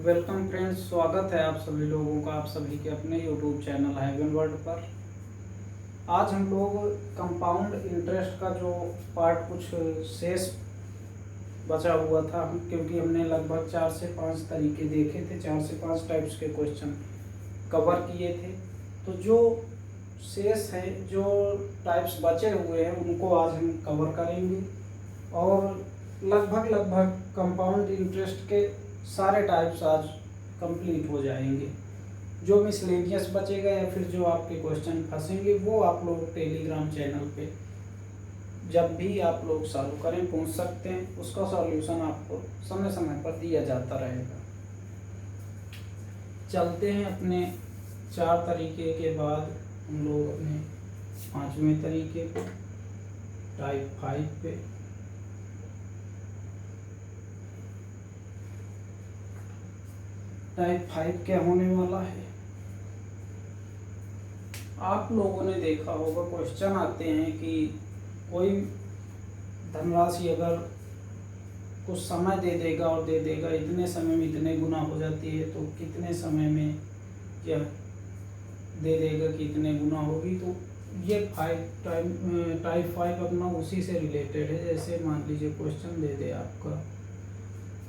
Welcome friends, स्वागत है आप सभी लोगों का आप सभी के अपने यूट्यूब चैनल हेवन वर्ल्ड पर। आज हम लोग कंपाउंड इंटरेस्ट का जो पार्ट कुछ शेष बचा हुआ था, क्योंकि हमने लगभग 4 से 5 तरीके देखे थे, 4 से 5 टाइप्स के क्वेश्चन कवर किए थे। तो जो शेष है, जो टाइप्स बचे हुए हैं, उनको आज हम कवर करेंगे और लगभग कंपाउंड इंटरेस्ट के सारे टाइप्स आज कंप्लीट हो जाएंगे। जो मिसलेनियस बचेगा या फिर जो आपके क्वेश्चन फंसेंगे वो आप लोग टेलीग्राम चैनल पे जब भी आप लोग सॉल्व करें पूछ सकते हैं, उसका सॉल्यूशन आपको समय समय पर दिया जाता रहेगा। चलते हैं अपने 4 तरीके के बाद हम लोग अपने 5वें तरीके पे, टाइप 5 पे। टाइप 5 क्या होने वाला है, आप लोगों ने देखा होगा क्वेश्चन आते हैं कि कोई धनराशि अगर कुछ समय दे देगा और दे देगा इतने समय में इतने गुना हो जाती है, तो कितने समय में क्या दे देगा कि इतने गुना होगी। तो ये टाइप 5 अपना उसी से रिलेटेड है। जैसे मान लीजिए क्वेश्चन दे दे आपका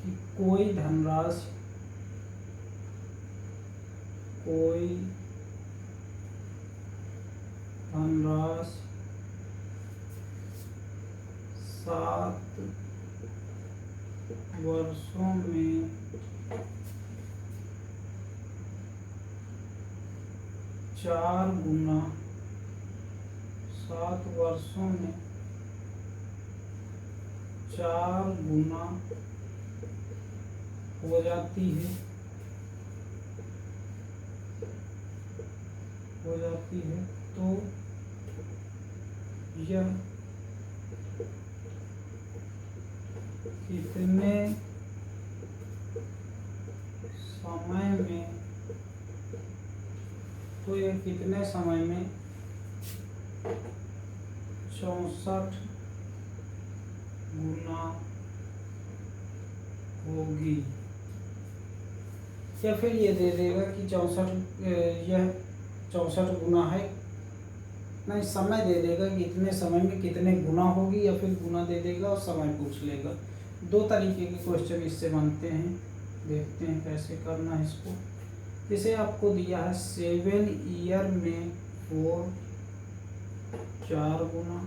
कि कोई धनराशि धनराशि 7 वर्षों में 4 गुना, 7 वर्षों में 4 गुना हो जाती है, तो यह कितने समय में 64 गुना होगी। या फिर ये दे देगा कि यह 64 गुना है, नहीं समय दे देगा कि इतने समय में कितने गुना होगी, या फिर गुना दे देगा और समय पूछ लेगा। 2 तरीके के क्वेश्चन इससे बनते हैं, देखते हैं कैसे करना है इसको। जैसे आपको दिया है 7 ईयर में 4 गुना,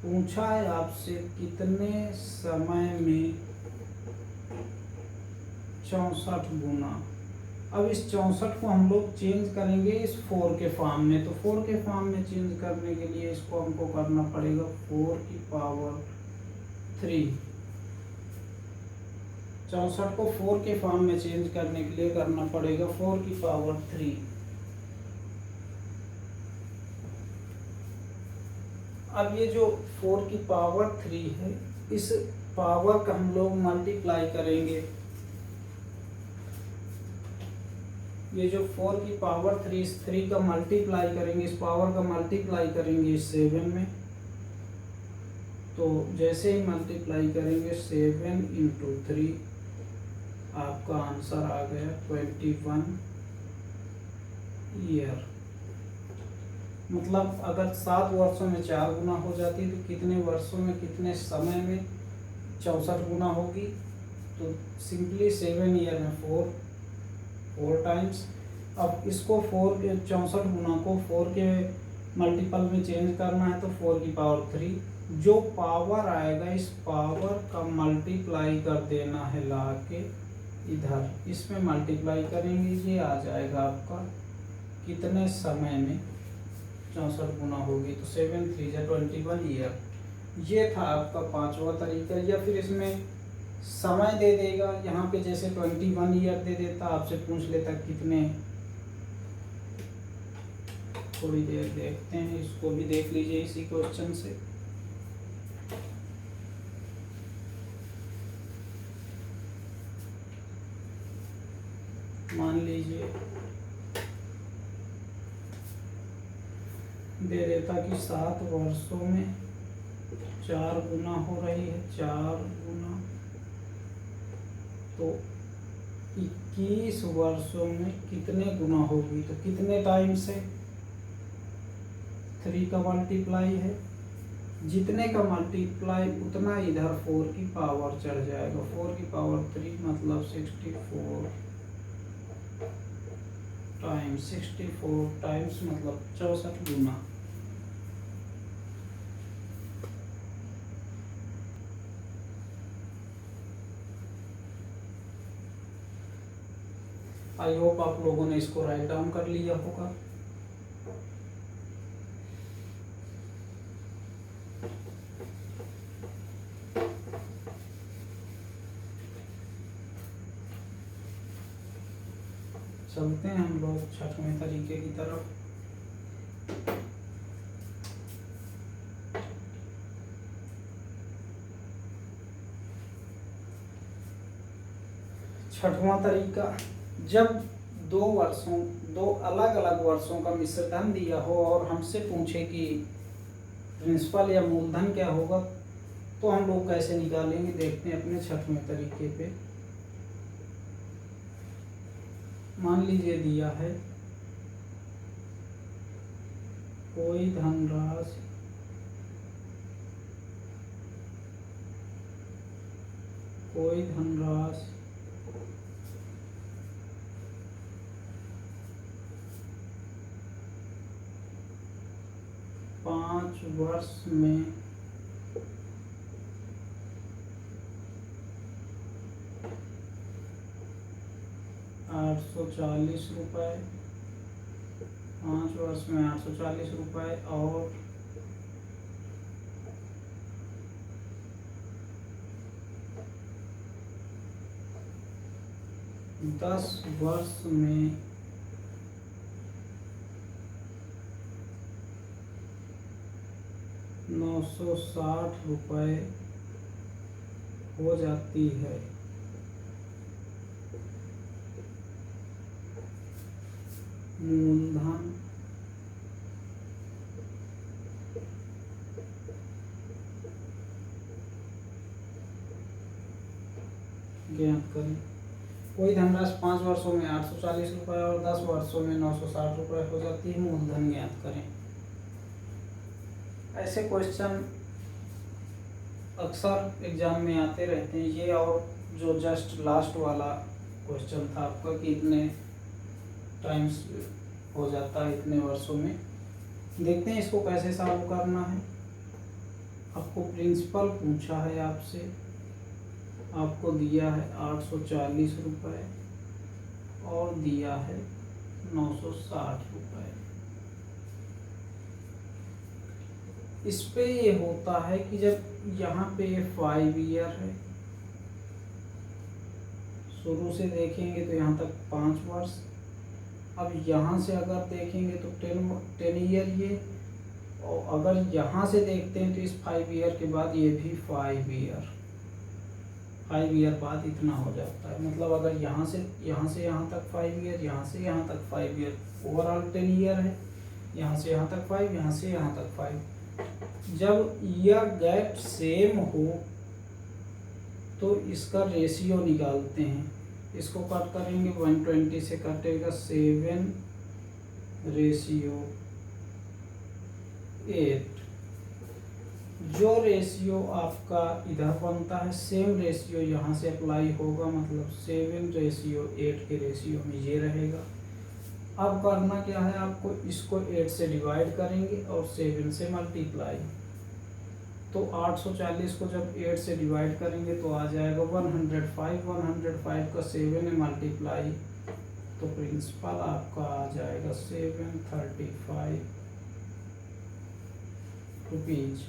पूछा है आपसे कितने समय में 64 गुना। अब इस 64 को हम लोग चेंज करेंगे इस 4 के फॉर्म में। तो 4 के फॉर्म में चेंज करने के लिए इसको हमको करना पड़ेगा 4 की पावर 3। 64 को 4 के फॉर्म में चेंज करने के लिए करना पड़ेगा 4 की पावर 3। अब ये जो 4 की पावर 3 है, इस पावर का हम लोग मल्टीप्लाई करेंगे। ये जो 4 की पावर 3, इस 3 का मल्टीप्लाई करेंगे, इस पावर का मल्टीप्लाई करेंगे इस 7 में। तो जैसे ही मल्टीप्लाई करेंगे 7 × 3, आपका आंसर आ गया 21 ईयर। मतलब अगर 7 वर्षों में 4 गुना हो जाती तो कितने वर्षों में, कितने समय में 64 गुना होगी। तो सिंपली 7 ईयर में 4 टाइम्स। अब इसको 64 गुना को 4 के मल्टीपल में चेंज करना है, तो 4 की पावर 3। जो पावर आएगा इस पावर का मल्टीप्लाई कर देना है ला के इधर, इसमें मल्टीप्लाई करेंगे, ये आ जाएगा आपका कितने समय में 64 गुना होगी। तो 7 × 3 = 21 ईयर। ये था आपका 5वां तरीका। या फिर इसमें समय दे देगा, यहाँ पे जैसे 21 ईयर दे देता, आपसे पूछ लेता कितने। थोड़ी देर देखते हैं, इसको भी देख लीजिए इसी क्वेश्चन से। मान लीजिए दे देता कि 7 वर्षों में 4 गुना हो रही है, 4 गुना तो 21 वर्षों में कितने गुना होगी, तो कितने टाइम से 3 का मल्टीप्लाई है, जितने का मल्टीप्लाई उतना इधर 4 की पावर चढ़ जाएगा। 4 की पावर 3 मतलब 64 टाइम्स, 64 टाइम्स मतलब 64 गुना। आई होप आप लोगों ने इसको राइट डाउन कर लिया होगा। चलते हैं हम लोग छठवें तरीके की तरफ। छठवां तरीका, जब दो अलग अलग वर्षों का मिश्र धन दिया हो और हमसे पूछे कि प्रिंसिपल या मूलधन क्या होगा, तो हम लोग कैसे निकालेंगे, देखते हैं अपने छठवें तरीके पे। मान लीजिए दिया है कोई धनराशि पाँच वर्ष में 840 रुपये, 5 वर्ष में 840 रुपये, और 10 वर्ष में 960 रुपये हो जाती है। मूलधन ज्ञात करें। कोई धनराशि 5 वर्षों में 840 रुपये और 10 वर्षों में 960 रुपये हो जाती है, मूलधन ज्ञात करें। ऐसे क्वेश्चन अक्सर एग्जाम में आते रहते हैं। ये और जो जस्ट लास्ट वाला क्वेश्चन था आपका कि इतने टाइम्स हो जाता है इतने वर्षों में, देखते हैं इसको कैसे सॉल्व करना है। आपको प्रिंसिपल पूछा है आपसे, आपको दिया है 840 रुपये और दिया है 960 रुपये। इस पे ये होता है कि जब यहाँ पे 5 ईयर है, शुरू से देखेंगे तो यहाँ तक 5 वर्ष, अब यहाँ से अगर देखेंगे तो 10 ईयर ये, और अगर यहाँ से देखते हैं तो इस 5 ईयर के बाद ये भी 5 ईयर बाद इतना हो जाता है। मतलब अगर यहाँ से यहाँ तक 5 ईयर, यहाँ से यहाँ तक 5 ईयर, ओवरऑल 10 ईयर है। यहाँ से यहाँ तक 5, यहाँ से यहाँ तक 5। जब ईयर गैप सेम हो तो इसका रेशियो निकालते हैं। इसको कट करेंगे, 120 से कटेगा 7:8। जो रेशियो आपका इधर बनता है सेम रेशियो यहाँ से अप्लाई होगा, मतलब 7:8 के रेशियो में ये रहेगा। अब करना क्या है, आपको इसको 8 से डिवाइड करेंगे और 7 से मल्टीप्लाई। तो 840 को जब 8 से डिवाइड करेंगे तो आ जाएगा 105। 105 का 7 में मल्टीप्लाई, तो प्रिंसिपल आपका आ जाएगा 735 रुपीज।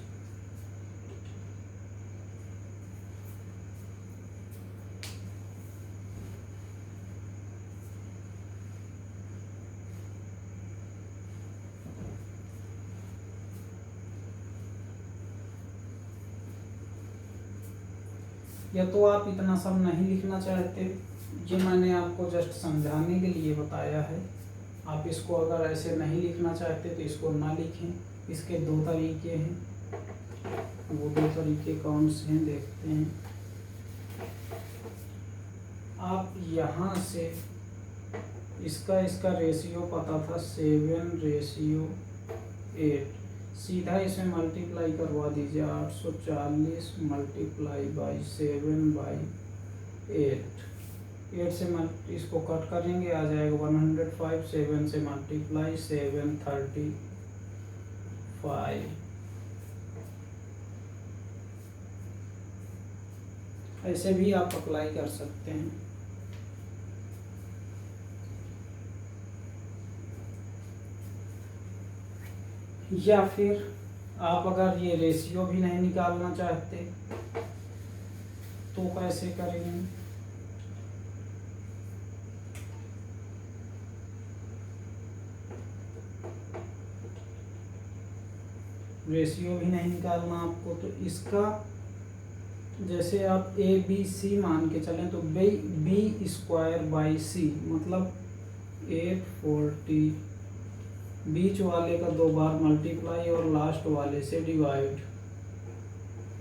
या तो आप इतना सब नहीं लिखना चाहते, ये मैंने आपको जस्ट समझाने के लिए बताया है। आप इसको अगर ऐसे नहीं लिखना चाहते तो इसको ना लिखें। इसके 2 तरीके हैं, वो 2 तरीके कौन से हैं देखते हैं। आप यहाँ से इसका रेशियो पता था 7:8, सीधा इसे मल्टीप्लाई करवा दीजिए। 840 मल्टीप्लाई बाई 7/8, 8 से इसको कट करेंगे, आ जाएगा 105। 7 से मल्टीप्लाई 735। ऐसे भी आप अप्लाई कर सकते हैं। या फिर आप अगर ये रेशियो भी नहीं निकालना चाहते तो कैसे करेंगे? रेशियो भी नहीं निकालना आपको, तो इसका जैसे आप ABC मान के चलें तो B²/C मतलब 840, बीच वाले का 2 बार मल्टीप्लाई और लास्ट वाले से डिवाइड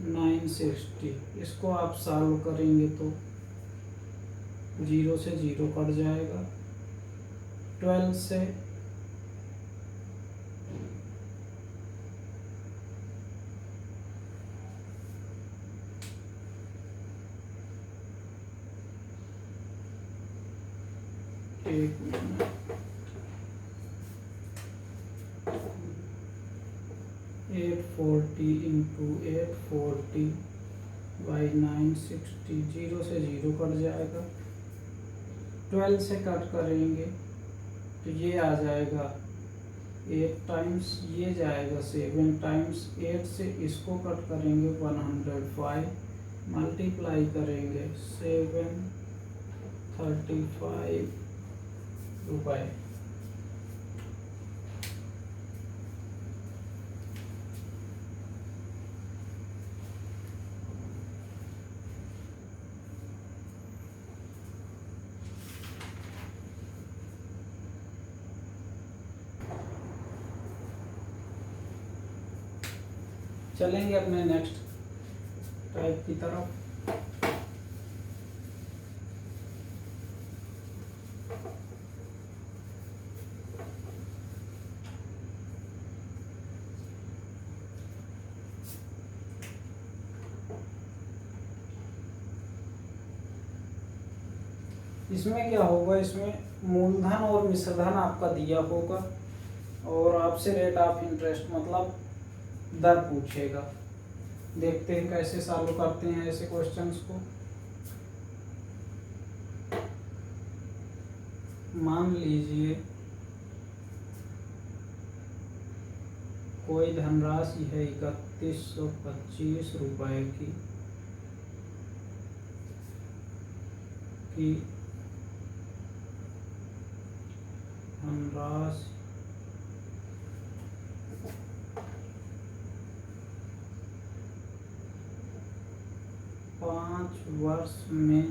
960। इसको आप सॉल्व करेंगे तो 0 से 0 कट जाएगा। 12 से 840 इंटू 840 बाई 960, 0 से 0 कट जाएगा। 12 से कट करेंगे तो ये आ जाएगा 8 टाइम्स, ये जाएगा 7 टाइम्स। 8 से इसको कट करेंगे 105, मल्टीप्लाई करेंगे 735 रुपये। चलेंगे अपने नेक्स्ट टाइप की तरफ। इसमें क्या होगा, इसमें मूलधन और मिश्रधन आपका दिया होगा और आपसे रेट ऑफ इंटरेस्ट मतलब दर पूछेगा। देखते हैं कैसे सॉल्व करते हैं ऐसे क्वेश्चंस को। मान लीजिए कोई धनराशि है 3125 रुपए की धनराशि 5 वर्ष में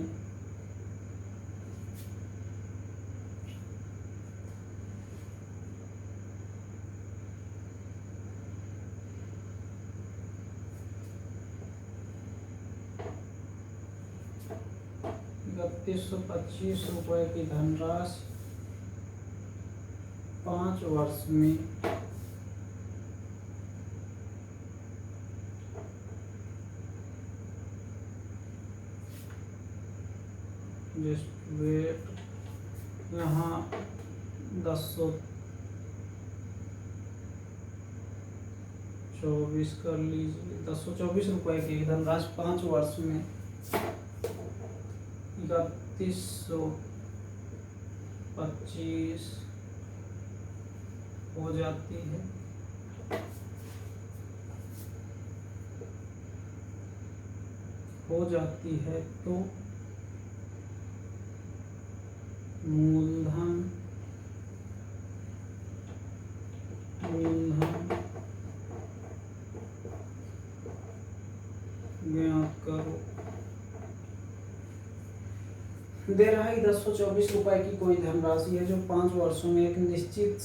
₹3125 की धनराशि 5 वर्ष में वेट यहाँ 1024 कर लीजिए। 1024 रुपए की धनराशि 5 वर्ष में 3125 हो जाती है। तो मूलधन ज्ञात करो। दे रहा है 1024 रुपए की कोई धनराशि है जो 5 वर्षों में एक निश्चित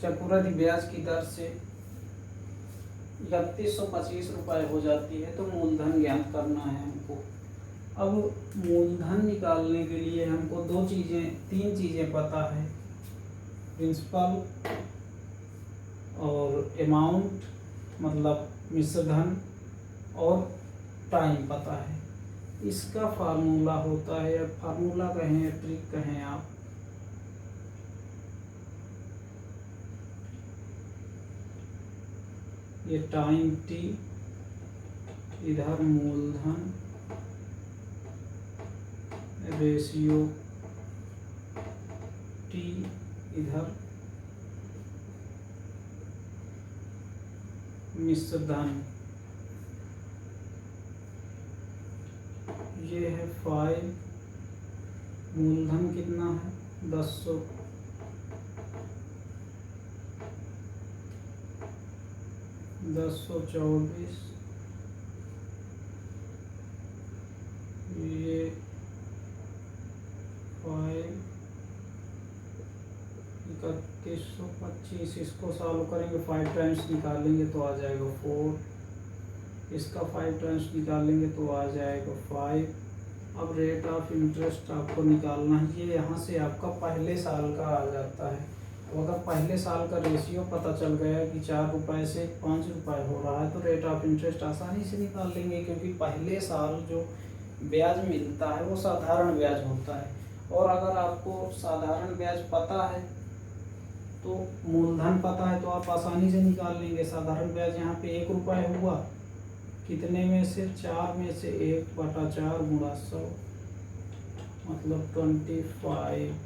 चक्रवृद्धि ब्याज की दर से 3125 रुपए हो जाती है। तो मूलधन ज्ञात करना है हमको। अब मूलधन निकालने के लिए हमको तीन चीज़ें पता है, प्रिंसिपल और अमाउंट मतलब मिश्र धन और टाइम पता है। इसका फार्मूला होता है, फार्मूला कहें या ट्रिक कहें आप, ये टाइम टी, इधर मूलधन रेशियो टी, इधर मिश्र धन, ये है 5, मूलधन कितना है 1000, ये 5 3125, इसको सॉल्व करेंगे 5 टाइम्स निकालेंगे तो आ जाएगा 4, इसका 5 टाइम्स निकालेंगे तो आ जाएगा 5। अब रेट ऑफ इंटरेस्ट आपको निकालना है, ये यहाँ से आपका पहले साल का आ जाता है। तो अगर पहले साल का रेशियो पता चल गया कि 4 रुपये से 5 रुपये हो रहा है तो रेट ऑफ इंटरेस्ट आसानी से निकाल लेंगे, क्योंकि पहले साल जो ब्याज मिलता है वो साधारण ब्याज होता है। और अगर आपको साधारण ब्याज पता है तो मूलधन पता है तो आप आसानी से निकाल लेंगे। साधारण ब्याज यहाँ पे 1 रुपये हुआ, कितने में से 4 में से 1/4 गुणा 100 मतलब 25%।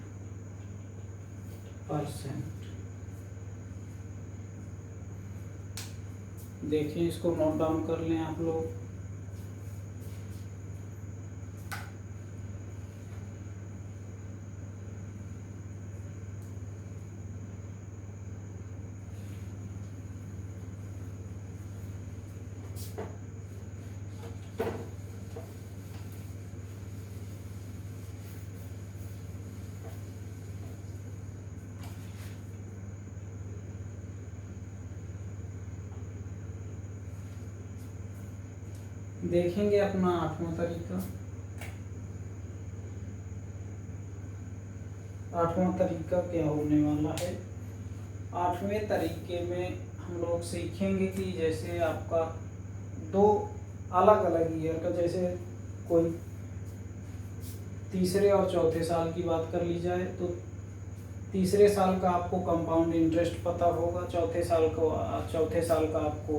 देखिए इसको नोट डाउन कर लें आप लोग। देखेंगे अपना 8वां तरीका। 8वां तरीका क्या होने वाला है, 8वें तरीके में हम लोग सीखेंगे कि जैसे आपका 2 अलग अलग ईयर का, जैसे कोई तीसरे और चौथे साल की बात कर ली जाए तो तीसरे साल का आपको कंपाउंड इंटरेस्ट पता होगा, चौथे साल का आपको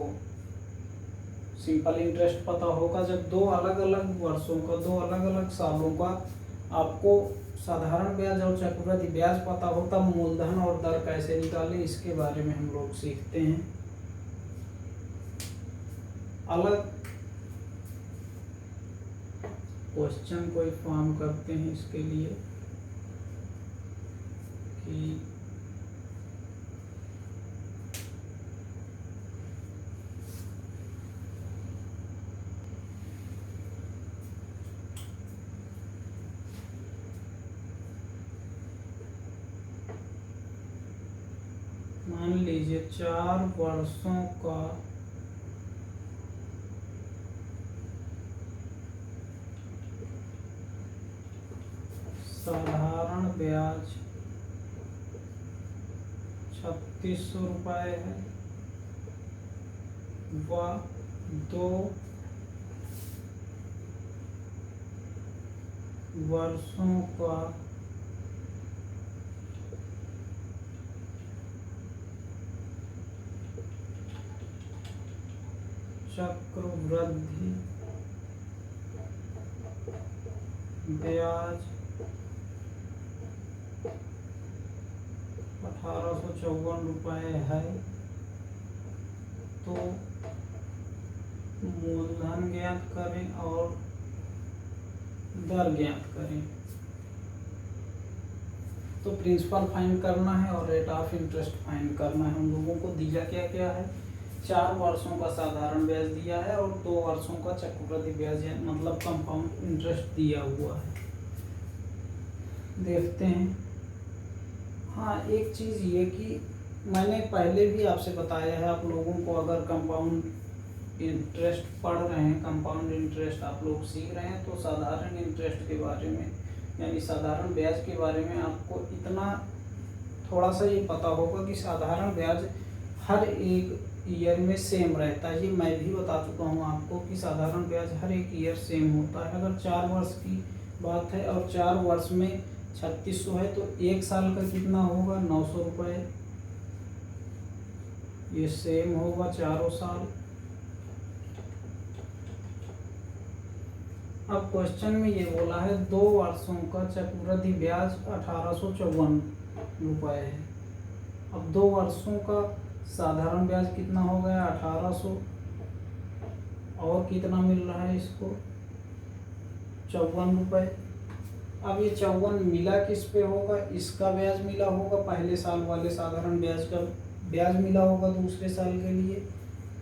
सिंपल इंटरेस्ट पता होगा। जब 2 अलग अलग वर्षों का, 2 अलग अलग सालों का आपको साधारण ब्याज और चक्रवृद्धि ब्याज पता हो, तब मूलधन और दर कैसे निकालें इसके बारे में हम लोग सीखते हैं। अलग क्वेश्चन कोई फॉर्म करते हैं इसके लिए कि मान लीजिए 4 वर्षों का साधारण ब्याज 3600 रुपये है व 2 वर्षों का चक्रवृद्धि ब्याज 1854 रुपये है, तो मूलधन ज्ञात करें और दर ज्ञात करें। तो प्रिंसिपल फाइंड करना है और रेट ऑफ इंटरेस्ट फाइंड करना है। हम लोगों को दिया क्या क्या है, 4 वर्षों का साधारण ब्याज दिया है और 2 वर्षों का चक्रवृद्धि ब्याज है, मतलब कंपाउंड इंटरेस्ट दिया हुआ है। देखते हैं। हाँ, एक चीज़ ये कि मैंने पहले भी आपसे बताया है, आप लोगों को अगर कंपाउंड इंटरेस्ट पढ़ रहे हैं, कंपाउंड इंटरेस्ट आप लोग सीख रहे हैं, तो साधारण इंटरेस्ट के बारे में यानी साधारण ब्याज के बारे में आपको इतना थोड़ा सा ये पता होगा कि साधारण ब्याज हर एक ईयर में सेम रहता है। ये मैं भी बता चुका हूँ आपको कि साधारण ब्याज हर एक ईयर सेम होता है। अगर 4 वर्ष की बात है और 4 वर्ष में 3600 है तो एक साल का कितना होगा, 900 रुपये। ये सेम होगा चारों साल। अब क्वेश्चन में ये बोला है 2 वर्षों का चक्रवृद्धि ब्याज 1854 रुपये है। अब 2 वर्षों का साधारण ब्याज कितना हो गया, 1800, और कितना मिल रहा है इसको, 54 रुपये। अब ये 54 मिला किस पे होगा, इसका ब्याज मिला होगा, पहले साल वाले साधारण ब्याज का ब्याज मिला होगा दूसरे साल के लिए।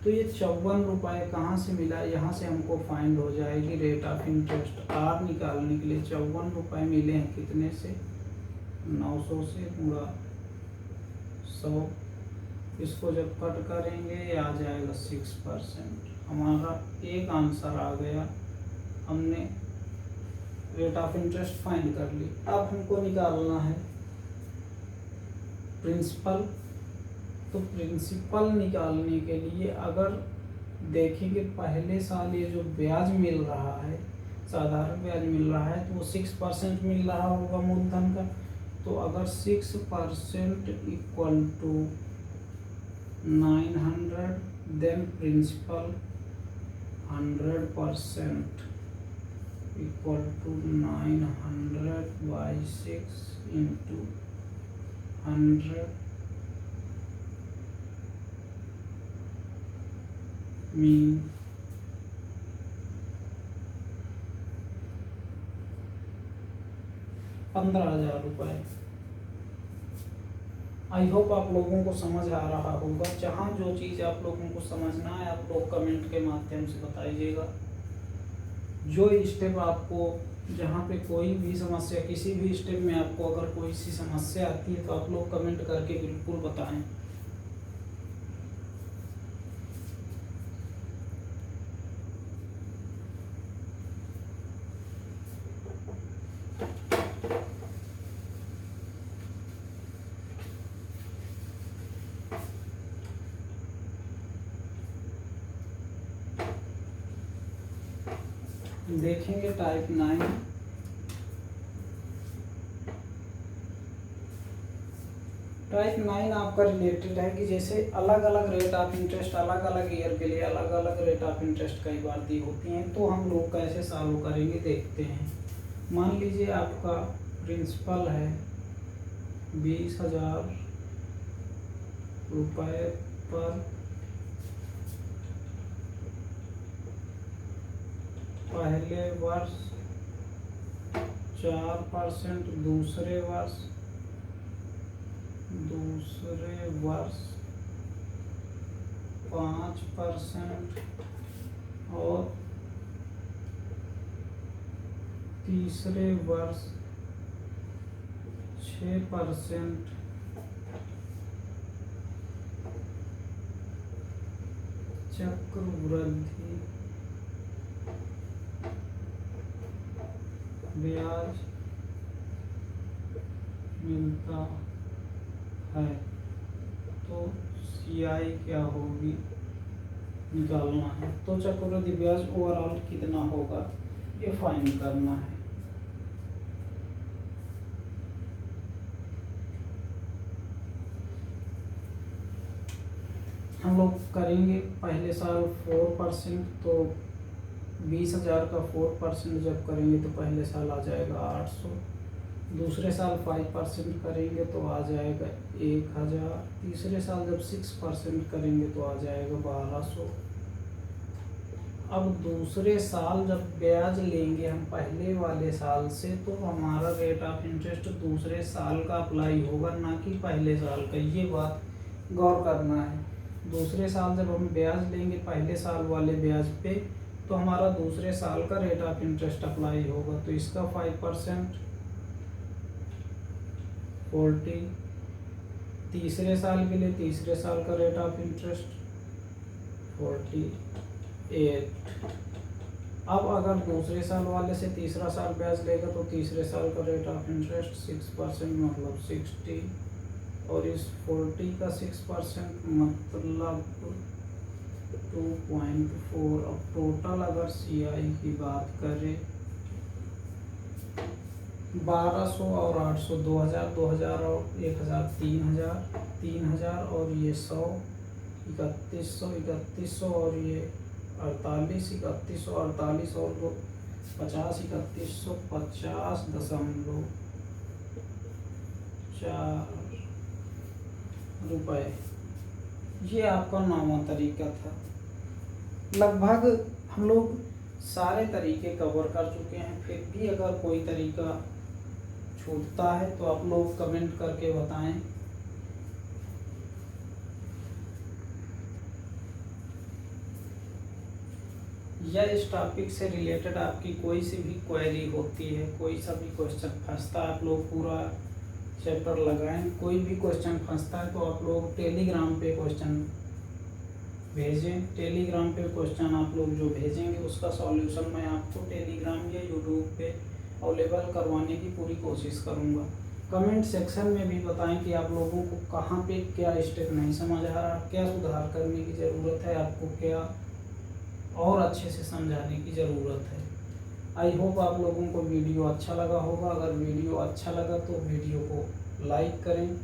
तो ये 54 रुपये कहाँ से मिला, यहाँ से हमको फाइंड हो जाएगी रेट ऑफ इंटरेस्ट। आर निकालने के लिए 54 रुपये मिले हैं कितने से, 900 से पूरा 100। इसको जब कट करेंगे ये आ जाएगा 6%। हमारा एक आंसर आ गया, हमने रेट ऑफ इंटरेस्ट फाइंड कर ली। अब हमको निकालना है प्रिंसिपल। तो प्रिंसिपल निकालने के लिए अगर देखेंगे पहले साल ये जो ब्याज मिल रहा है, साधारण ब्याज मिल रहा है, तो वो 6% मिल रहा होगा मूलधन का। तो अगर 6% equal to 900, then principal 100% equal to 900/6 into 100 mean 15,000 रुपये। आई होप आप लोगों को समझ आ रहा होगा। जहाँ जो चीज़ आप लोगों को समझना है आप लोग कमेंट के माध्यम से बताइएगा। जो स्टेप आपको, जहाँ पे कोई भी समस्या, किसी भी स्टेप में आपको अगर कोई सी समस्या आती है तो आप लोग कमेंट करके बिल्कुल बताएं। देखेंगे टाइप 9। टाइप 9 आपका रिलेटेड है कि जैसे अलग अलग रेट ऑफ इंटरेस्ट अलग अलग ईयर के लिए अलग अलग रेट ऑफ इंटरेस्ट कई बार दी होती हैं, तो हम लोग कैसे सॉल्व करेंगे देखते हैं। मान लीजिए आपका प्रिंसिपल है 20,000 रुपये पर पहले वर्ष 4%, दूसरे वर्ष 5% और तीसरे वर्ष 6% चक्रवृद्धि ब्याज मिलता है। तो CI क्या होगी निकालना है। तो चक्रवृद्धि ब्याज ओवरऑल कितना होगा ये फाइंड करना है। हम लोग करेंगे पहले साल 4%, तो 20,000 का 4% जब करेंगे तो पहले साल आ जाएगा 800। दूसरे साल 5% करेंगे तो आ जाएगा 1,000। तीसरे साल जब 6% करेंगे तो आ जाएगा 1,200। अब दूसरे साल जब ब्याज लेंगे हम पहले वाले साल से, तो हमारा रेट ऑफ इंटरेस्ट दूसरे साल का अप्लाई होगा, ना कि पहले साल का। ये बात गौर करना है। दूसरे साल जब हम ब्याज लेंगे पहले साल वाले ब्याज पे, तो हमारा दूसरे साल का रेट ऑफ इंटरेस्ट अप्लाई होगा। तो इसका 5% 40। तीसरे साल के लिए तीसरे साल का रेट ऑफ इंटरेस्ट 40 8। अब अगर दूसरे साल वाले से तीसरा साल ब्याज लेगा तो तीसरे साल का रेट ऑफ इंटरेस्ट 6% मतलब 60, और इस 40 का 6% मतलब 2.4। अब टोटल अगर CI की बात करें 1200 और 800, 2000, 2000 और 1000, 3000, 3000 और ये 100, 3100, 3100 और ये 48, 3100, 48 और 50, 3150.4 रुपये। ये आपका 9वां तरीका था। लगभग हम लोग सारे तरीके कवर कर चुके हैं। फिर भी अगर कोई तरीका छूटता है तो आप लोग कमेंट करके बताएं। या इस टॉपिक से रिलेटेड आपकी कोई सी भी क्वेरी होती है, कोई सा भी क्वेश्चन फंसता है, आप लोग पूरा चैप्टर लगाएं। कोई भी क्वेश्चन फंसता है तो आप लोग टेलीग्राम पे क्वेश्चन भेजें। टेलीग्राम पे क्वेश्चन आप लोग जो भेजेंगे उसका सॉल्यूशन मैं आपको टेलीग्राम या यूट्यूब पे अवेलेबल करवाने की पूरी कोशिश करूँगा। कमेंट सेक्शन में भी बताएं कि आप लोगों को कहाँ पे क्या स्टेप नहीं समझ आ रहा, क्या सुधार करने की ज़रूरत है, आपको क्या और अच्छे से समझाने की ज़रूरत है। आई होप आप लोगों को वीडियो अच्छा लगा होगा। अगर वीडियो अच्छा लगा तो वीडियो को लाइक करें,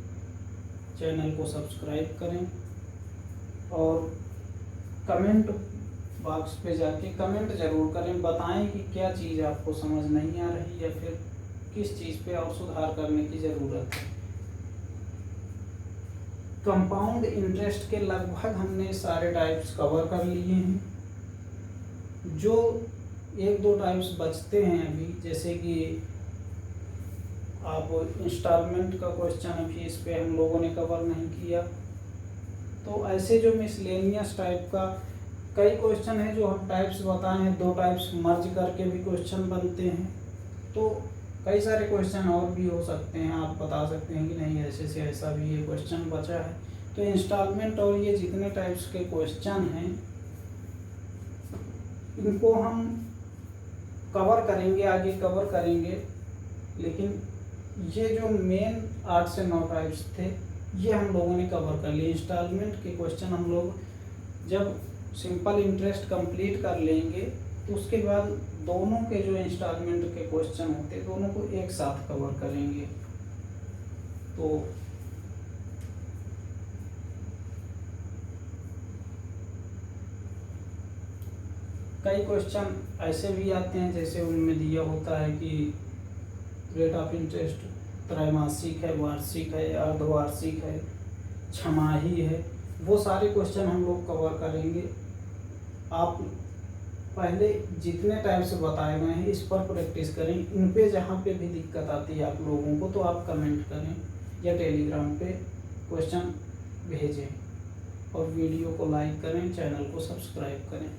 चैनल को सब्सक्राइब करें और कमेंट बॉक्स पे जाके कमेंट ज़रूर करें। बताएं कि क्या चीज़ आपको समझ नहीं आ रही या फिर किस चीज़ पे और सुधार करने की ज़रूरत है। कंपाउंड इंटरेस्ट के लगभग हमने सारे टाइप्स कवर कर लिए हैं। जो 1-2 टाइप्स बचते हैं अभी, जैसे कि आप इंस्टॉलमेंट का क्वेश्चन अभी इस पे हम लोगों ने कवर नहीं किया। तो ऐसे जो मिसलेनियस टाइप का कई क्वेश्चन है जो हम टाइप्स बताए हैं, 2 टाइप्स मर्ज करके भी क्वेश्चन बनते हैं। तो कई सारे क्वेश्चन और भी हो सकते हैं, आप बता सकते हैं कि नहीं ऐसे से ऐसा भी ये क्वेश्चन बचा है। तो इंस्टॉलमेंट और ये जितने टाइप्स के क्वेश्चन हैं इनको हम कवर करेंगे, आगे कवर करेंगे। लेकिन ये जो मेन 8 से 9 टाइप्स थे ये हम लोगों ने कवर कर लिए। इंस्टॉलमेंट के क्वेश्चन हम लोग जब सिंपल इंटरेस्ट कंप्लीट कर लेंगे तो उसके बाद दोनों के जो इंस्टॉलमेंट के क्वेश्चन होते हैं दोनों को एक साथ कवर करेंगे। तो कई क्वेश्चन ऐसे भी आते हैं जैसे उनमें दिया होता है कि रेट ऑफ इंटरेस्ट त्रैमासिक है, वार्षिक है, अर्धवार्षिक है, छमाही है। वो सारे क्वेश्चन हम लोग कवर करेंगे। आप पहले जितने टाइम से बताए गए हैं इस पर प्रैक्टिस करें। इन पे जहाँ पे भी दिक्कत आती है आप लोगों को तो आप कमेंट करें या टेलीग्राम पे क्वेश्चन भेजें और वीडियो को लाइक करें, चैनल को सब्सक्राइब करें।